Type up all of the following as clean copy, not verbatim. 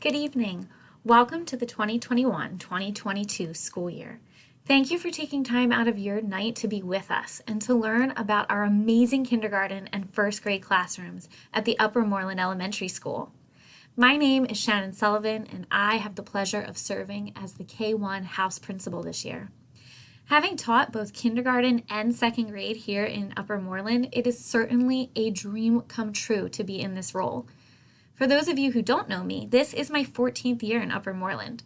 Good evening. Welcome to the 2021-2022 school year. Thank you for taking time out of your night to be with us and to learn about our amazing kindergarten and first grade classrooms at the Upper Moreland Elementary School. My name is Shannon Sullivan, and I have the pleasure of serving as the K-1 house principal this year. Having taught both kindergarten and second grade here in Upper Moreland, it is certainly a dream come true to be in this role. For those of you who don't know me, this is my 14th year in Upper Moreland.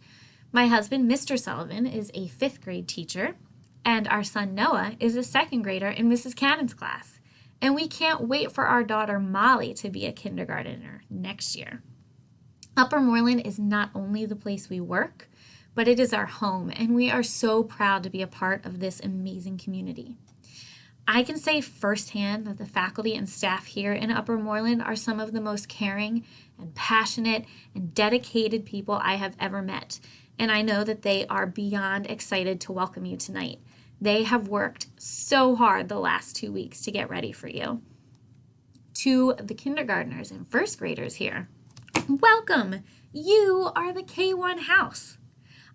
My husband, Mr. Sullivan, is a 5th grade teacher, and our son Noah is a second grader in Mrs. Cannon's class. And we can't wait for our daughter Molly to be a kindergartner next year. Upper Moreland is not only the place we work, but it is our home, and we are so proud to be a part of this amazing community. I can say firsthand that the faculty and staff here in Upper Moreland are some of the most caring and passionate and dedicated people I have ever met, and I know that they are beyond excited to welcome you tonight. They have worked so hard the last 2 weeks to get ready for you. To the kindergartners and first graders here, welcome! You are the K-1 house.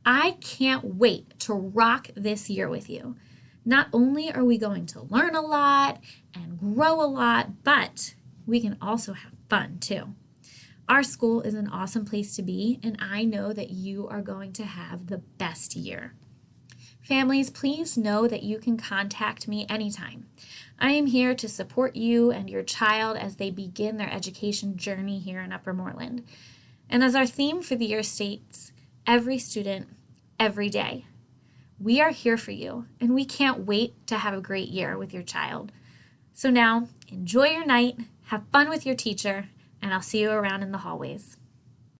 I can't wait to rock this year with you. Not only are we going to learn a lot and grow a lot, but we can also have fun too. Our school is an awesome place to be, and I know that you are going to have the best year. Families, please know that you can contact me anytime. I am here to support you and your child as they begin their education journey here in Upper Moreland. And as our theme for the year states, every student, every day. We are here for you, and we can't wait to have a great year with your child. So now, enjoy your night, have fun with your teacher, and I'll see you around in the hallways.